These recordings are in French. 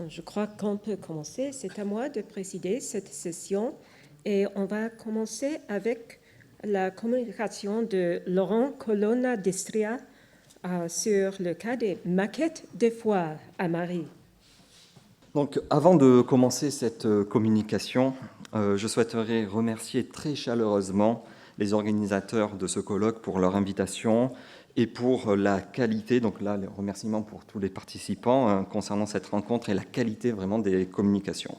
Je crois qu'on peut commencer. C'est à moi de présider cette session et on va commencer avec la communication de Laurent Colonna d'Istria sur le cas des maquettes de foire à Mari. Donc, avant de commencer cette communication, je souhaiterais remercier très chaleureusement les organisateurs de ce colloque pour leur invitation et pour la qualité, donc là, les remerciements pour tous les participants concernant cette rencontre et la qualité vraiment des communications.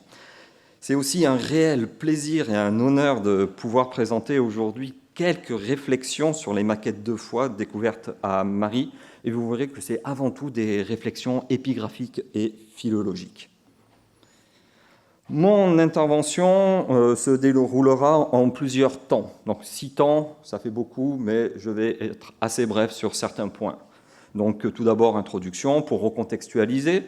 C'est aussi un réel plaisir et un honneur de pouvoir présenter aujourd'hui quelques réflexions sur les maquettes de foie découvertes à Mari, et vous verrez que c'est avant tout des réflexions épigraphiques et philologiques. Mon intervention se déroulera en plusieurs temps. Donc 6 temps, ça fait beaucoup, mais je vais être assez bref sur certains points. Donc tout d'abord, introduction pour recontextualiser,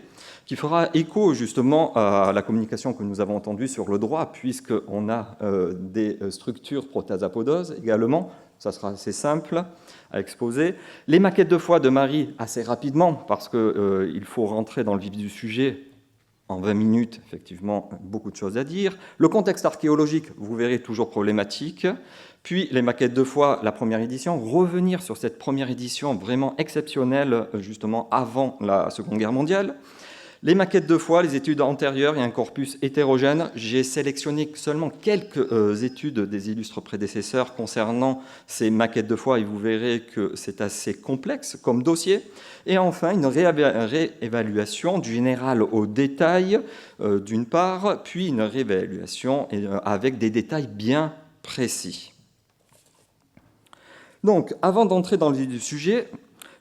qui fera écho justement à la communication que nous avons entendue sur le droit, puisqu'on a des structures protasapodoses également. Ça sera assez simple à exposer. Les maquettes de foie de Mari, assez rapidement, parce qu'il faut rentrer dans le vif du sujet. En 20 minutes, effectivement, beaucoup de choses à dire. Le contexte archéologique, vous verrez, toujours problématique. Puis les maquettes de foie, la première édition, revenir sur cette première édition vraiment exceptionnelle, justement avant la Seconde Guerre mondiale. Les maquettes de foie, les études antérieures et un corpus hétérogène. J'ai sélectionné seulement quelques études des illustres prédécesseurs concernant ces maquettes de foie et vous verrez que c'est assez complexe comme dossier. Et enfin, une réévaluation du général au détail, d'une part, puis une réévaluation avec des détails bien précis. Donc, avant d'entrer dans le vif du sujet,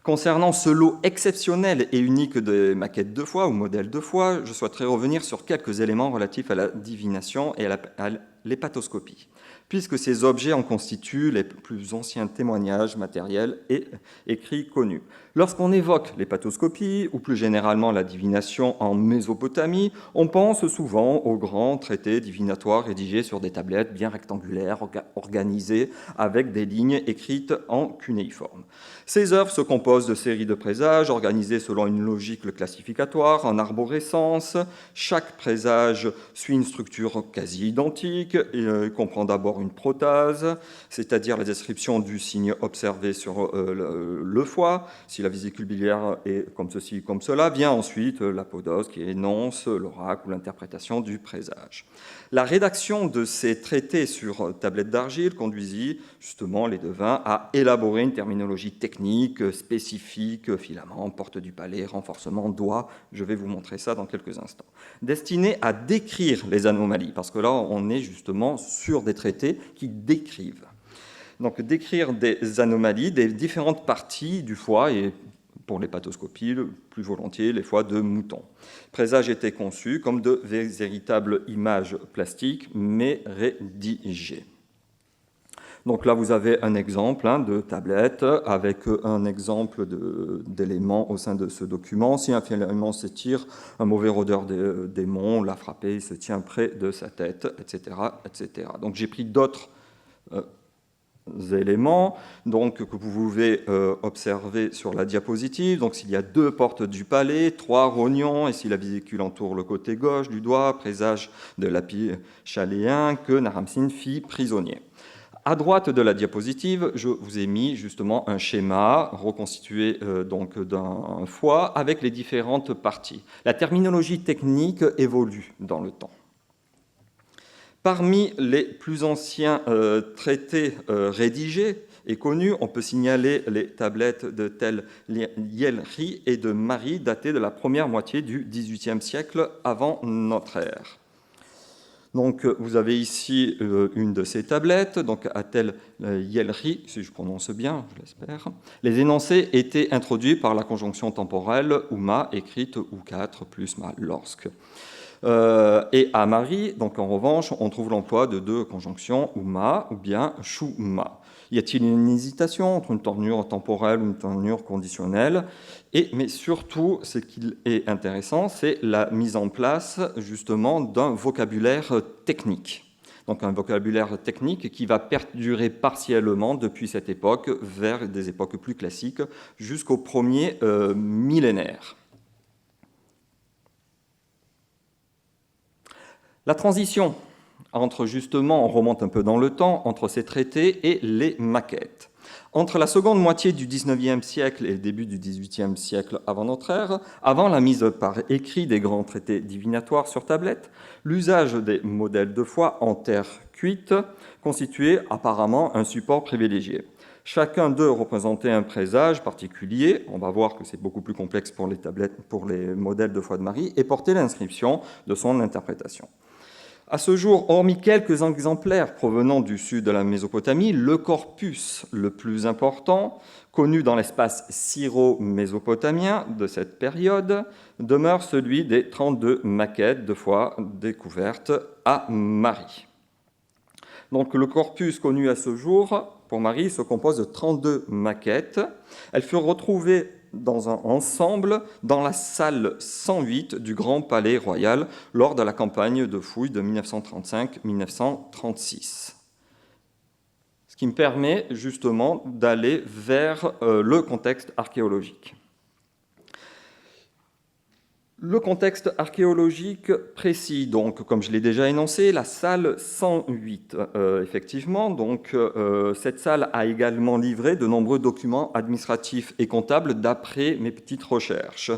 concernant ce lot exceptionnel et unique de maquettes de foie ou modèles de foie, je souhaiterais revenir sur quelques éléments relatifs à la divination et à l'hépatoscopie, puisque ces objets en constituent les plus anciens témoignages matériels et écrits connus. Lorsqu'on évoque l'hépatoscopie, ou plus généralement la divination en Mésopotamie, on pense souvent aux grands traités divinatoires rédigés sur des tablettes bien rectangulaires, organisées, avec des lignes écrites en cunéiforme. Ces œuvres se composent de séries de présages organisées selon une logique classificatoire, en arborescence. Chaque présage suit une structure quasi identique. Il comprend d'abord une protase, c'est-à-dire la description du signe observé sur le foie. Si la vésicule biliaire est comme ceci, comme cela, vient ensuite l'apodose qui énonce l'oracle ou l'interprétation du présage. La rédaction de ces traités sur tablette d'argile conduisit justement les devins à élaborer une terminologie technique spécifique, filament, porte du palais, renforcement, doigt, je vais vous montrer ça dans quelques instants, destinée à décrire les anomalies, parce que là on est justement sur des traités qui décrivent. Donc décrire des anomalies des différentes parties du foie et pour l'hépatoscopie, plus volontiers les foies de mouton. Présages étaient conçus comme de véritables images plastiques, mais rédigées. Donc là, vous avez un exemple de tablette avec un exemple d'éléments au sein de ce document. Si un filament s'étire, un mauvais rôdeur des démons l'a frappé, il se tient près de sa tête, etc. etc. Donc j'ai pris d'autres éléments donc, que vous pouvez observer sur la diapositive. Donc s'il y a 2 portes du palais, 3 rognons, et si la vésicule entoure le côté gauche du doigt, présage de l'Api chaléen que Naram-Sin fit prisonnier. À droite de la diapositive, je vous ai mis justement un schéma reconstitué donc d'un foie avec les différentes parties. La terminologie technique évolue dans le temps. Parmi les plus anciens traités rédigés et connus, on peut signaler les tablettes de Tel Yelri et de Mari, datées de la première moitié du XVIIIe siècle avant notre ère. Donc, vous avez ici une de ces tablettes, donc à Tel Yelri, si je prononce bien, je l'espère. Les énoncés étaient introduits par la conjonction temporelle Uma, écrite ou 4 plus ma lorsque. Et à Marie, donc en revanche, on trouve l'emploi de deux conjonctions, uma ou bien shuma. Y a-t-il une hésitation entre une tournure temporelle ou une tournure conditionnelle? Mais surtout, ce qui est intéressant, c'est la mise en place justement d'un vocabulaire technique. Donc un vocabulaire technique qui va perdurer partiellement depuis cette époque vers des époques plus classiques jusqu'au premier millénaire. La transition entre justement, on remonte un peu dans le temps, entre ces traités et les maquettes. Entre la seconde moitié du XIXe siècle et le début du XVIIIe siècle avant notre ère, avant la mise par écrit des grands traités divinatoires sur tablette, l'usage des modèles de foi en terre cuite constituait apparemment un support privilégié. Chacun d'eux représentait un présage particulier, on va voir que c'est beaucoup plus complexe pour les tablettes, pour les modèles de foi de Marie, et portait l'inscription de son interprétation. À ce jour, hormis quelques exemplaires provenant du sud de la Mésopotamie, le corpus le plus important, connu dans l'espace syro-mésopotamien de cette période, demeure celui des 32 maquettes de foi découvertes à Marie. Donc le corpus connu à ce jour, pour Marie, se compose de 32 maquettes. Elles furent retrouvées dans un ensemble dans la salle 108 du Grand Palais Royal lors de la campagne de fouilles de 1935-1936. Ce qui me permet justement d'aller vers le contexte archéologique. Le contexte archéologique précis, donc, comme je l'ai déjà énoncé, la salle 108, effectivement. Donc, cette salle a également livré de nombreux documents administratifs et comptables d'après mes petites recherches,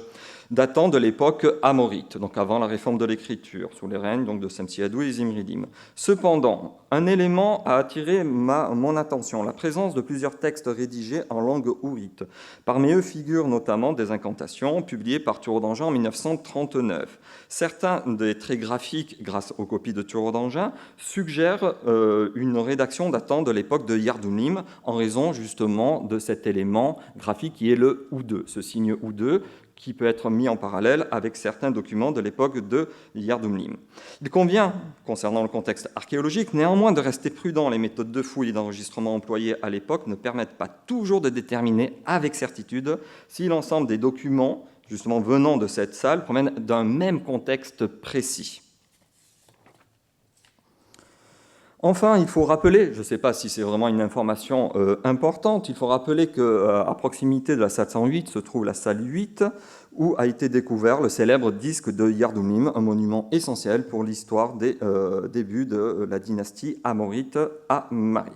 datant de l'époque amorite, donc avant la réforme de l'écriture, sous les règnes donc, de Semsiadou et Zimridim. Cependant, un élément a attiré mon attention, la présence de plusieurs textes rédigés en langue ourite. Parmi eux figurent notamment des incantations publiées par Thureau d'Angin en 1939. Certains des traits graphiques, grâce aux copies de Thureau d'Angin, suggèrent une rédaction datant de l'époque de Yardoumlim, en raison justement de cet élément graphique qui est le ou2, ce signe ou2, qui peut être mis en parallèle avec certains documents de l'époque de Yardoumlim. Il convient, concernant le contexte archéologique, néanmoins de rester prudent. Les méthodes de fouille et d'enregistrement employées à l'époque ne permettent pas toujours de déterminer avec certitude si l'ensemble des documents, justement venant de cette salle, proviennent d'un même contexte précis. Enfin, il faut rappeler, je ne sais pas si c'est vraiment une information importante, il faut rappeler qu'à proximité de la salle 108 se trouve la salle 8, où a été découvert le célèbre disque de Yardoumlim, un monument essentiel pour l'histoire des débuts de la dynastie amorite à Marie.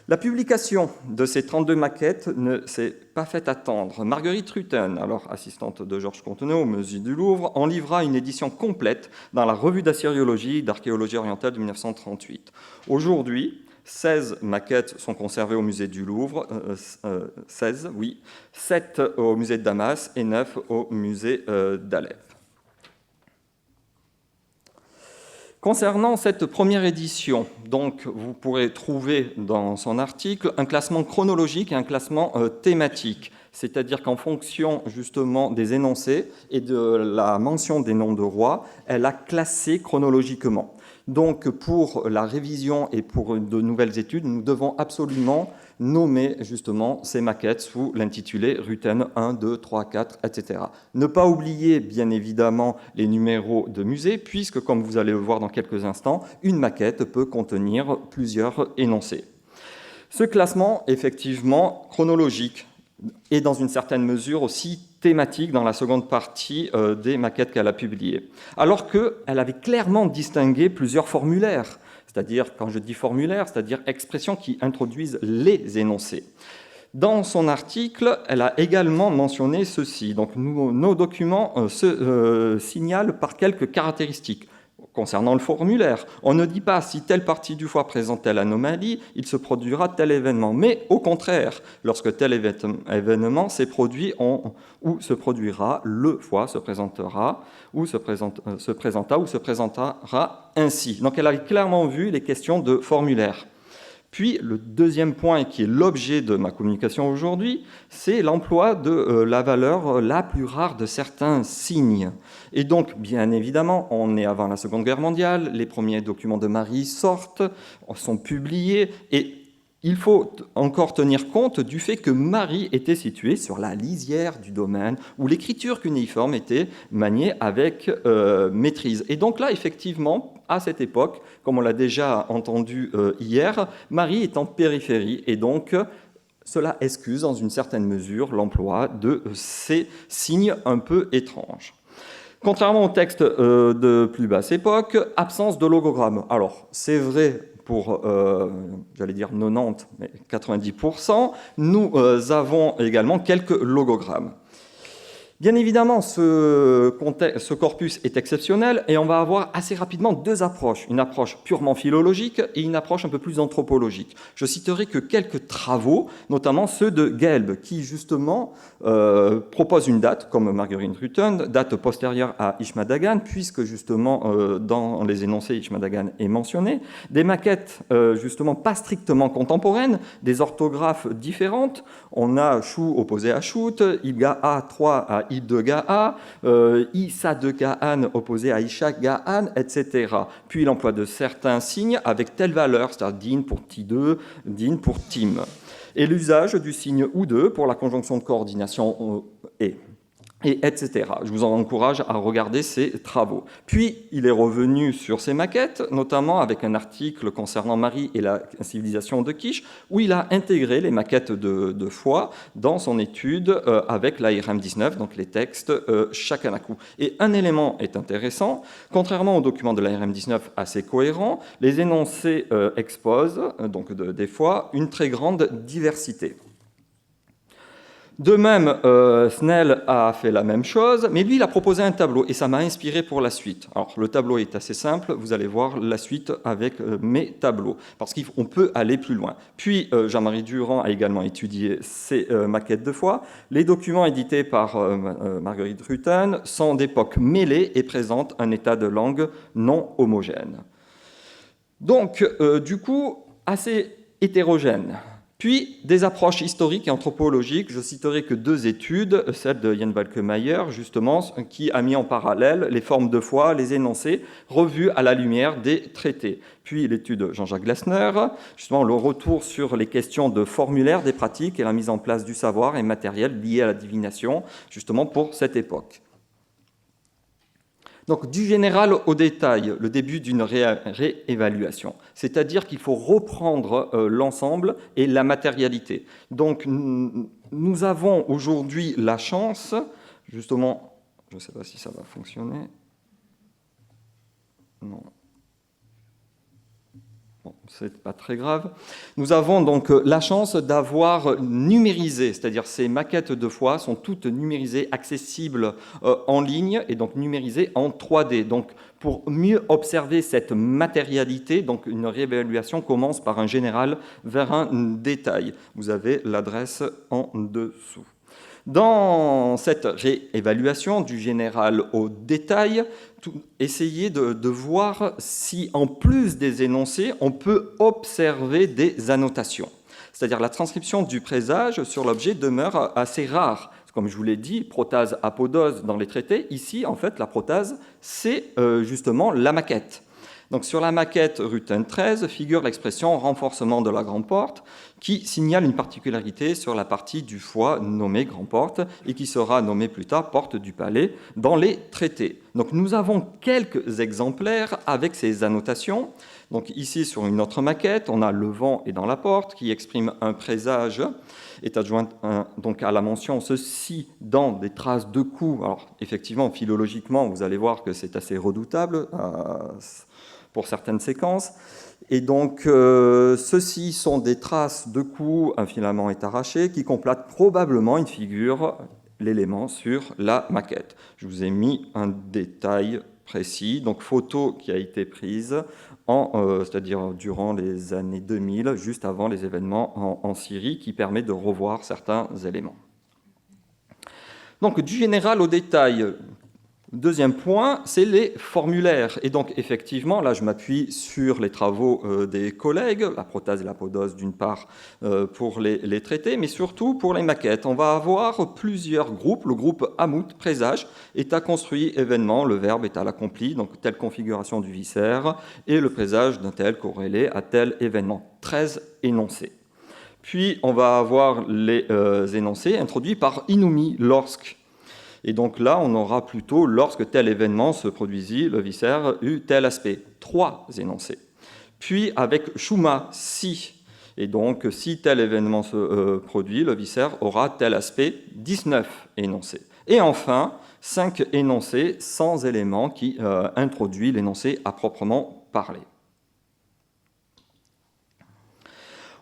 La publication de ces 32 maquettes ne s'est pas fait attendre. Marguerite Rutten, alors assistante de Georges Contenot au musée du Louvre, en livra une édition complète dans la revue d'assyriologie et d'archéologie orientale de 1938. Aujourd'hui, 16 maquettes sont conservées au musée du Louvre, 7 au musée de Damas et 9 au musée d'Alep. Concernant cette première édition, donc, vous pourrez trouver dans son article un classement chronologique et un classement thématique, c'est-à-dire qu'en fonction justement des énoncés et de la mention des noms de rois, elle a classé chronologiquement. Donc pour la révision et pour de nouvelles études, nous devons absolument nommer justement ces maquettes sous l'intitulé Rutten 1, 2, 3, 4, etc. Ne pas oublier bien évidemment les numéros de musée, puisque comme vous allez le voir dans quelques instants, une maquette peut contenir plusieurs énoncés. Ce classement, effectivement, chronologique, et dans une certaine mesure aussi thématique dans la seconde partie des maquettes qu'elle a publiées. Alors qu'elle avait clairement distingué plusieurs formulaires, c'est-à-dire, quand je dis formulaire, c'est-à-dire expressions qui introduisent les énoncés. Dans son article, elle a également mentionné ceci. Donc, nos documents se signalent par quelques caractéristiques. Concernant le formulaire, on ne dit pas si telle partie du foie présente telle anomalie, il se produira tel événement. Mais au contraire, lorsque tel événement s'est produit ou se produira, le foie se présentera ou se présentera ainsi. Donc elle avait clairement vu les questions de formulaire. Puis le deuxième point qui est l'objet de ma communication aujourd'hui, c'est l'emploi de la valeur la plus rare de certains signes. Et donc, bien évidemment, on est avant la Seconde Guerre mondiale, les premiers documents de Marie sortent, sont publiés, et il faut encore tenir compte du fait que Marie était située sur la lisière du domaine où l'écriture cunéiforme était maniée avec maîtrise. Et donc là, effectivement, à cette époque, comme on l'a déjà entendu hier, Marie est en périphérie et donc cela excuse dans une certaine mesure l'emploi de ces signes un peu étranges. Contrairement au texte de plus basse époque, absence de logogramme. Alors, c'est vrai pour, j'allais dire 90, mais 90%, nous avons également quelques logogrammes. Bien évidemment, ce corpus est exceptionnel et on va avoir assez rapidement deux approches. Une approche purement philologique et une approche un peu plus anthropologique. Je citerai que quelques travaux, notamment ceux de Gelb, qui justement propose une date, comme Marguerite Rutten, date postérieure à Ishmadagan, puisque justement dans les énoncés Ishmadagan est mentionné, des maquettes justement pas strictement contemporaines, des orthographes différentes. On a Chou opposé à Chout, Ibga 3 à Id Ga'a, Issa de Ga'an opposé à Ishak Ga'an, etc. Puis l'emploi de certains signes avec telle valeur, c'est-à-dire din pour ti2, din pour tim. Et l'usage du signe ou de pour la conjonction de coordination et etc. Je vous encourage à regarder ces travaux. Puis, il est revenu sur ces maquettes, notamment avec un article concernant Marie et la civilisation de Kish, où il a intégré les maquettes de foi dans son étude avec l'ARM 19, donc les textes Shakanaku. Et un élément est intéressant, contrairement aux documents de l'ARM 19 assez cohérents, les énoncés exposent, donc des fois, une très grande diversité. De même, Snell a fait la même chose, mais lui, il a proposé un tableau, et ça m'a inspiré pour la suite. Alors, le tableau est assez simple, vous allez voir la suite avec mes tableaux, parce qu'on peut aller plus loin. Puis, Jean-Marie Durand a également étudié ces maquettes de foi. Les documents édités par Marguerite Rutten sont d'époque mêlée et présentent un état de langue non homogène. Donc, du coup, assez hétérogène. Puis, des approches historiques et anthropologiques. Je citerai que deux études, celle de Jan Valkemeyer, justement, qui a mis en parallèle les formes de foi, les énoncés, revus à la lumière des traités. Puis, l'étude de Jean-Jacques Glessner, justement, le retour sur les questions de formulaire, des pratiques et la mise en place du savoir et matériel lié à la divination, justement, pour cette époque. Donc, du général au détail, le début d'une réévaluation. C'est-à-dire qu'il faut reprendre l'ensemble et la matérialité. Donc, nous avons aujourd'hui la chance, justement, je ne sais pas si ça va fonctionner. Non. Bon, c'est pas très grave. Nous avons donc la chance d'avoir numérisé, c'est-à-dire ces maquettes de foi sont toutes numérisées, accessibles en ligne et donc numérisées en 3D. Donc, pour mieux observer cette matérialité, donc une réévaluation commence par un général vers un détail. Vous avez l'adresse en dessous. Dans cette réévaluation du général au détail, essayez de voir si, en plus des énoncés, on peut observer des annotations. C'est-à-dire la transcription du présage sur l'objet demeure assez rare. Comme je vous l'ai dit, protase, apodose dans les traités. Ici, en fait, la protase, c'est justement la maquette. Donc, sur la maquette Rutten 13 figure l'expression renforcement de la grande porte qui signale une particularité sur la partie du foie nommée grande porte et qui sera nommée plus tard porte du palais dans les traités. Donc, nous avons quelques exemplaires avec ces annotations. Donc, ici, sur une autre maquette, on a le vent est dans la porte qui exprime un présage. Est adjointe donc à la mention ceci dans des traces de coups. Alors, effectivement, philologiquement, vous allez voir que c'est assez redoutable pour certaines séquences. Et donc, ceci sont des traces de coups, un filament est arraché, qui complètent probablement une figure, l'élément sur la maquette. Je vous ai mis un détail précis, donc photo qui a été prise, c'est-à-dire durant les années 2000, juste avant les événements en Syrie, qui permet de revoir certains éléments. Donc, du général au détail, Deuxième point, c'est les formulaires. Et donc, effectivement, là, je m'appuie sur les travaux des collègues, la protase et la podose, d'une part, pour les traités, mais surtout pour les maquettes. On va avoir plusieurs groupes. Le groupe Amout, présage, état construit, événement, le verbe est à l'accompli, donc telle configuration du viscère, et le présage d'un tel corrélé à tel événement. 13 énoncés. Puis, on va avoir les énoncés introduits par Inumi, lorsque. Et donc là, on aura plutôt, lorsque tel événement se produisit, le viscère eut tel aspect. 3 énoncés. Puis avec Shuma, si. Et donc, si tel événement se produit, le viscère aura tel aspect. 19 énoncés. Et enfin, 5 énoncés sans élément qui introduit l'énoncé à proprement parler.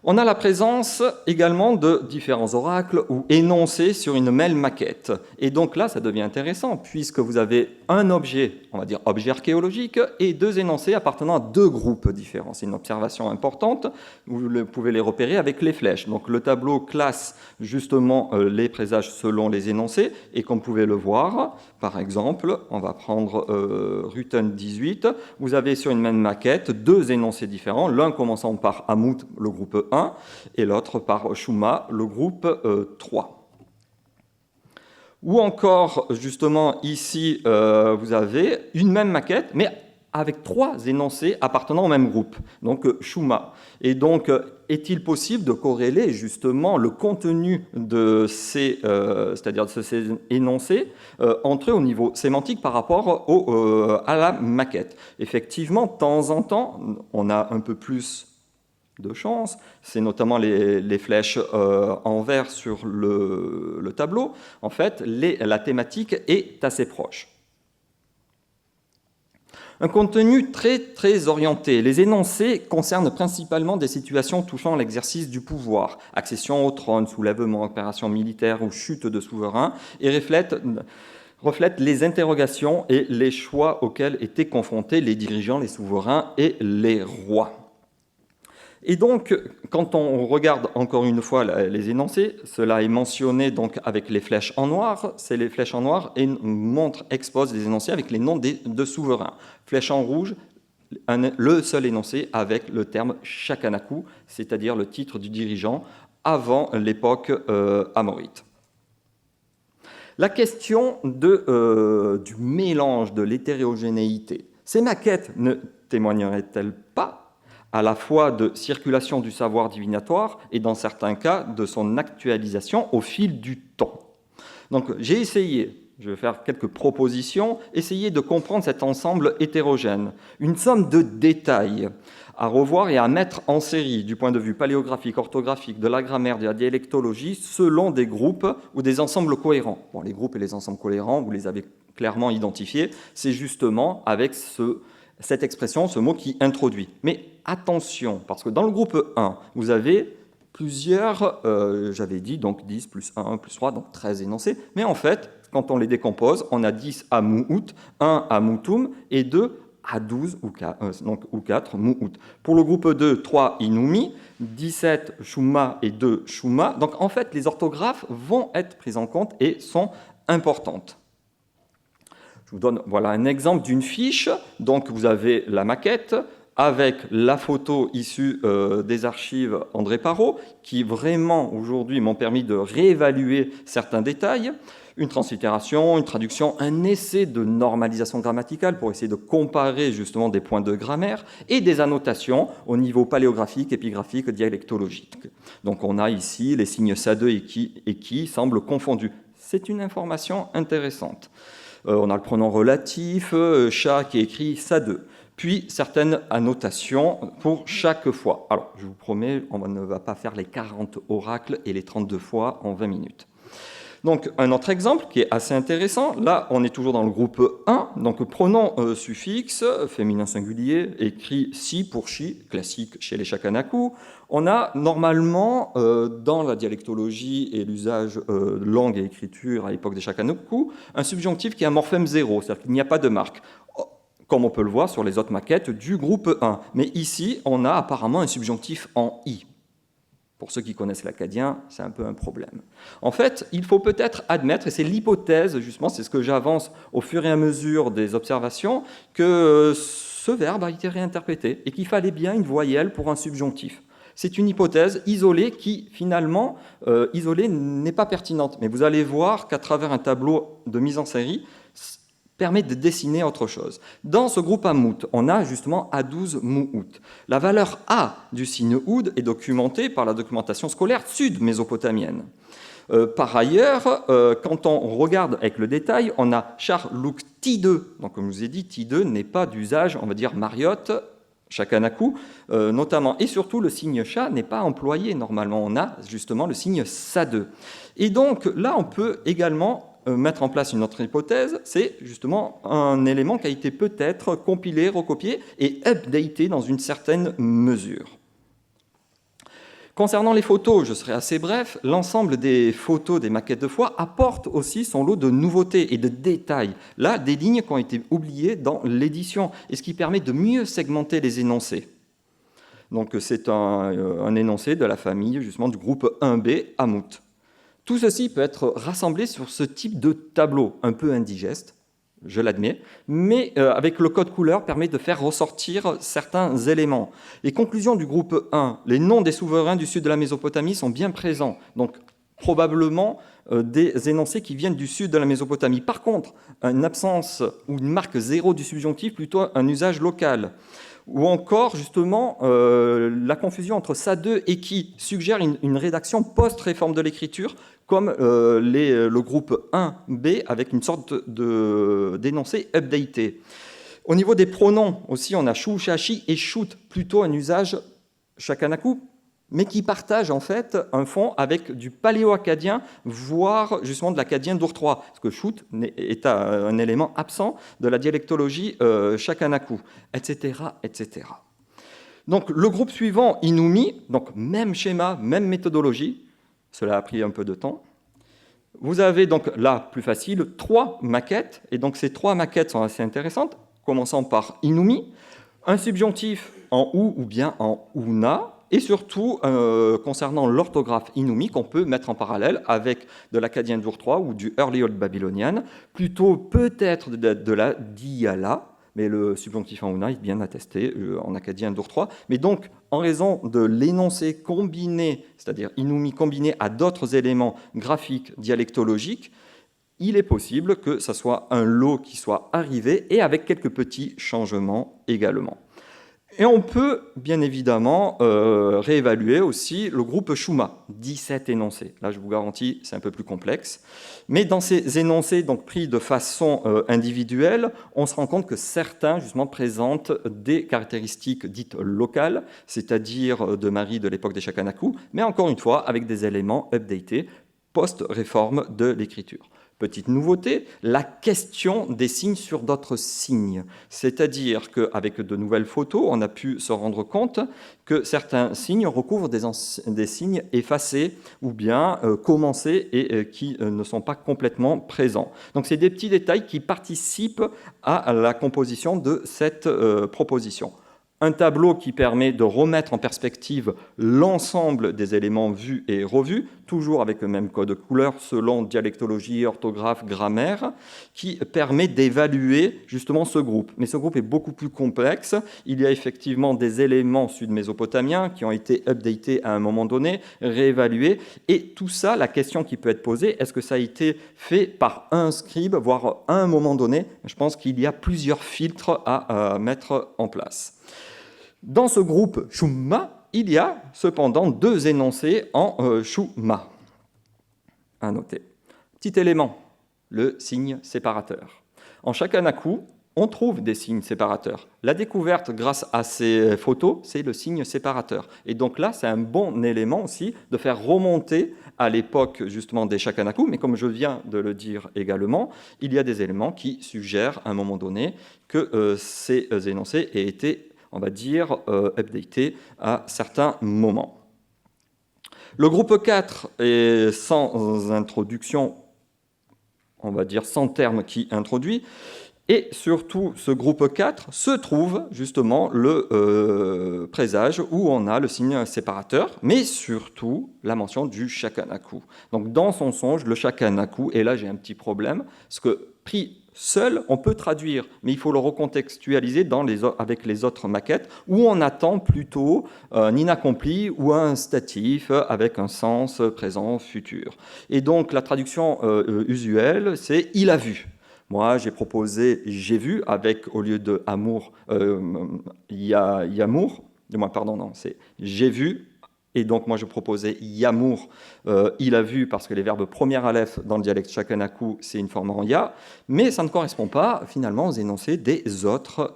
On a la présence également de différents oracles ou énoncés sur une même maquette. Et donc là, ça devient intéressant, puisque vous avez un objet, on va dire objet archéologique, et 2 énoncés appartenant à 2 groupes différents. C'est une observation importante, vous pouvez les repérer avec les flèches. Donc le tableau classe justement les présages selon les énoncés, et comme vous pouvez le voir, par exemple, on va prendre Rutten 18, vous avez sur une même maquette 2 énoncés différents, l'un commençant par Amout, le groupe 1, et l'autre par Shuma, le groupe 3. Ou encore, justement, ici, vous avez une même maquette, mais avec 3 énoncés appartenant au même groupe, donc Shuma. Et donc, est-il possible de corréler justement le contenu de ces, c'est-à-dire de ces énoncés entre eux au niveau sémantique par rapport à la maquette? Effectivement, de temps en temps, on a un peu plus de chance, c'est notamment les flèches en vert sur le tableau. En fait, la thématique est assez proche. Un contenu très orienté. Les énoncés concernent principalement des situations touchant l'exercice du pouvoir, accession au trône, soulèvement, opération militaire ou chute de souverain, et reflètent les interrogations et les choix auxquels étaient confrontés les dirigeants, les souverains et les rois. Et donc, quand on regarde encore une fois les énoncés, cela est mentionné donc avec les flèches en noir. C'est les flèches en noir et exposent les énoncés avec les noms de souverains. Flèche en rouge, le seul énoncé avec le terme Shakanaku, c'est-à-dire le titre du dirigeant avant l'époque amorite. La question du mélange, de l'hétérogénéité, ces maquettes ne témoigneraient-elles pas à la fois de circulation du savoir divinatoire et dans certains cas de son actualisation au fil du temps? Donc j'ai essayé, je vais faire quelques propositions, essayer de comprendre cet ensemble hétérogène, une somme de détails à revoir et à mettre en série du point de vue paléographique, orthographique, de la grammaire, de la dialectologie, selon des groupes ou des ensembles cohérents. Bon, les groupes et les ensembles cohérents, vous les avez clairement identifiés, c'est justement avec cette expression, ce mot qui introduit. Mais attention, parce que dans le groupe 1, vous avez plusieurs, j'avais dit, donc 10 plus 1 plus 3, donc 13 énoncés, mais en fait, quand on les décompose, on a 10 à Mu'ut, 1 à Mutum et 2 à 12 ou 4 Mu'ut. Pour le groupe 2, 3 Inumi, 17 Shuma et 2 Shuma. Donc en fait, les orthographes vont être prises en compte et sont importantes. Je vous donne voilà un exemple d'une fiche. Donc vous avez la maquette avec la photo issue des archives André Parot, qui vraiment aujourd'hui m'ont permis de réévaluer certains détails. Une translittération, une traduction, un essai de normalisation grammaticale pour essayer de comparer justement des points de grammaire et des annotations au niveau paléographique, épigraphique, dialectologique. Donc on a ici les signes ça-de et qui semblent confondus. C'est une information intéressante. On a le pronom relatif, chat qui est écrit ça-de. Puis certaines annotations pour chaque fois. Alors, je vous promets, on ne va pas faire les 40 oracles et les 32 fois en 20 minutes. Donc, un autre exemple qui est assez intéressant, là, on est toujours dans le groupe 1, donc pronom suffixe, féminin singulier, écrit si pour chi, classique chez les Shakanaku. On a normalement, dans la dialectologie et l'usage langue et écriture à l'époque des Shakanaku, un subjonctif qui est un morphème 0, c'est-à-dire qu'il n'y a pas de marque, comme on peut le voir sur les autres maquettes du groupe 1. Mais ici, on a apparemment un subjonctif en i. Pour ceux qui connaissent l'akkadien, c'est un peu un problème. En fait, il faut peut-être admettre, et c'est l'hypothèse, justement, c'est ce que j'avance au fur et à mesure des observations, que ce verbe a été réinterprété et qu'il fallait bien une voyelle pour un subjonctif. C'est une hypothèse isolée qui, finalement, isolée, n'est pas pertinente. Mais vous allez voir qu'à travers un tableau de mise en série, permet de dessiner autre chose. Dans ce groupe Amout, on a justement A12 Mu'out. La valeur A du signe Oud est documentée par la documentation scolaire sud-mésopotamienne. Par ailleurs, quand on regarde avec le détail, on a Charlouk Ti2. Donc, comme je vous ai dit, Ti2 n'est pas d'usage, on va dire, Mariotte, Shakanaku, notamment. Et surtout, le signe Sha n'est pas employé normalement. On a justement le signe Sa2. Et donc, là, on peut également mettre en place une autre hypothèse, c'est justement un élément qui a été peut-être compilé, recopié et updaté dans une certaine mesure. Concernant les photos, je serai assez bref, l'ensemble des photos des maquettes de foi apporte aussi son lot de nouveautés et de détails. Là, des lignes qui ont été oubliées dans l'édition, et ce qui permet de mieux segmenter les énoncés. Donc c'est un énoncé de la famille justement du groupe 1B, Amout. Tout ceci peut être rassemblé sur ce type de tableau, un peu indigeste, je l'admets, mais avec le code couleur permet de faire ressortir certains éléments. Les conclusions du groupe 1, les noms des souverains du sud de la Mésopotamie sont bien présents, donc probablement des énoncés qui viennent du sud de la Mésopotamie. Par contre, une absence ou une marque zéro du subjonctif, plutôt un usage local. Ou encore, justement, la confusion entre Sa2 et Ki suggère une rédaction post-réforme de l'écriture, comme le groupe 1B, avec une sorte d'énoncé updaté. Au niveau des pronoms, aussi, on a Shu, Shashi et Shut, plutôt un usage Shakanaku, mais qui partage en fait un fond avec du paléo-akkadien, voire justement de l'akkadien d'Ur-3, parce que Shut est un élément absent de la dialectologie Shakanaku, etc., etc. Donc le groupe suivant, Inumi, donc même schéma, même méthodologie, cela a pris un peu de temps. Vous avez donc là, plus facile, 3 maquettes, et donc ces 3 maquettes sont assez intéressantes, commençant par Inumi, un subjonctif en ou bien en una, et surtout concernant l'orthographe Inumi qu'on peut mettre en parallèle avec de l'akkadien d'Ur-3 ou du Early Old Babylonian, plutôt peut-être de la Diyala, mais le subjonctif en una est bien attesté en akkadien d'Ur-3. Mais donc, en raison de l'énoncé combiné, c'est-à-dire Inumi combiné à d'autres éléments graphiques, dialectologiques, il est possible que ce soit un lot qui soit arrivé et avec quelques petits changements également. Et on peut, bien évidemment, réévaluer aussi le groupe Shuma, 17 énoncés. Là, je vous garantis, c'est un peu plus complexe. Mais dans ces énoncés, donc pris de façon individuelle, on se rend compte que certains, justement, présentent des caractéristiques dites locales, c'est-à-dire de Marie de l'époque des Shakanaku, mais encore une fois, avec des éléments updatés, post-réforme de l'écriture. Petite nouveauté, la question des signes sur d'autres signes. C'est-à-dire qu'avec de nouvelles photos, on a pu se rendre compte que certains signes recouvrent des signes effacés ou bien commencés et qui ne sont pas complètement présents. Donc c'est des petits détails qui participent à la composition de cette proposition. Un tableau qui permet de remettre en perspective l'ensemble des éléments vus et revus, toujours avec le même code couleur selon dialectologie, orthographe, grammaire, qui permet d'évaluer justement ce groupe. Mais ce groupe est beaucoup plus complexe. Il y a effectivement des éléments sud-mésopotamiens qui ont été updatés à un moment donné, réévalués. Et tout ça, la question qui peut être posée, est-ce que ça a été fait par un scribe, voire à un moment donné? Je pense qu'il y a plusieurs filtres à mettre en place. Dans ce groupe Shumma, il y a cependant 2 énoncés en Shumma. À noter. Petit élément, le signe séparateur. En Shakanaku, on trouve des signes séparateurs. La découverte grâce à ces photos, c'est le signe séparateur. Et donc là, c'est un bon élément aussi de faire remonter à l'époque justement des Shakanaku, mais comme je viens de le dire également, il y a des éléments qui suggèrent à un moment donné que ces énoncés aient été, on va dire, updaté à certains moments. Le groupe 4 est sans introduction, on va dire sans terme qui introduit. Et surtout, ce groupe 4 se trouve justement le présage où on a le signe séparateur, mais surtout la mention du Shakanaku. Donc dans son songe, le Shakanaku, et là j'ai un petit problème, parce que pris seul, on peut traduire, mais il faut le recontextualiser avec les autres maquettes, où on attend plutôt un inaccompli ou un statif avec un sens présent, futur. Et donc la traduction usuelle, c'est « il a vu ». Moi, j'ai proposé « j'ai vu » avec, au lieu de « amour », yamour. Pardon, non, c'est « j'ai vu ». Et donc, moi, je proposais « yamour », il a vu, parce que les verbes premier aleph dans le dialecte Shakanaku, c'est une forme en ya, mais ça ne correspond pas, finalement, aux énoncés des autres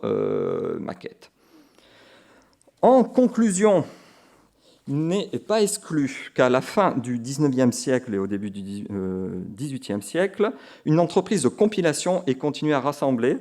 maquettes. En conclusion, il n'est pas exclu qu'à la fin du XIXe siècle et au début du XVIIIe siècle, une entreprise de compilation ait continué à rassembler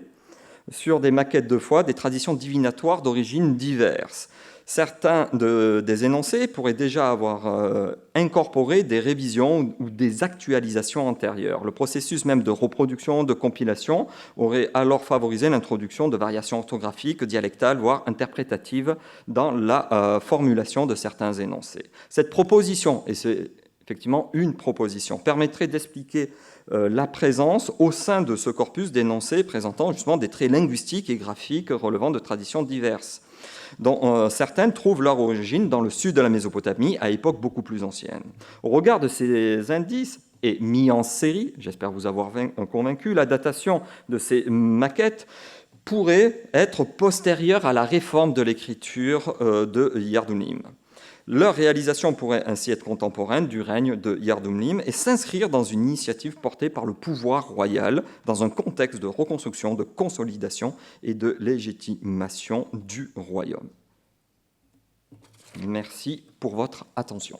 sur des maquettes de foi des traditions divinatoires d'origines diverses. Certains des énoncés pourraient déjà avoir incorporé des révisions ou des actualisations antérieures. Le processus même de reproduction, de compilation, aurait alors favorisé l'introduction de variations orthographiques, dialectales, voire interprétatives dans la formulation de certains énoncés. Cette proposition, et c'est effectivement une proposition, permettrait d'expliquer la présence au sein de ce corpus d'énoncés présentant justement des traits linguistiques et graphiques relevant de traditions diverses, dont certaines trouvent leur origine dans le sud de la Mésopotamie, à époque beaucoup plus ancienne. Au regard de ces indices, et mis en série, j'espère vous avoir convaincu, la datation de ces maquettes pourrait être postérieure à la réforme de l'écriture de Yardunim. Leur réalisation pourrait ainsi être contemporaine du règne de Yardunim et s'inscrire dans une initiative portée par le pouvoir royal dans un contexte de reconstruction, de consolidation et de légitimation du royaume. Merci pour votre attention.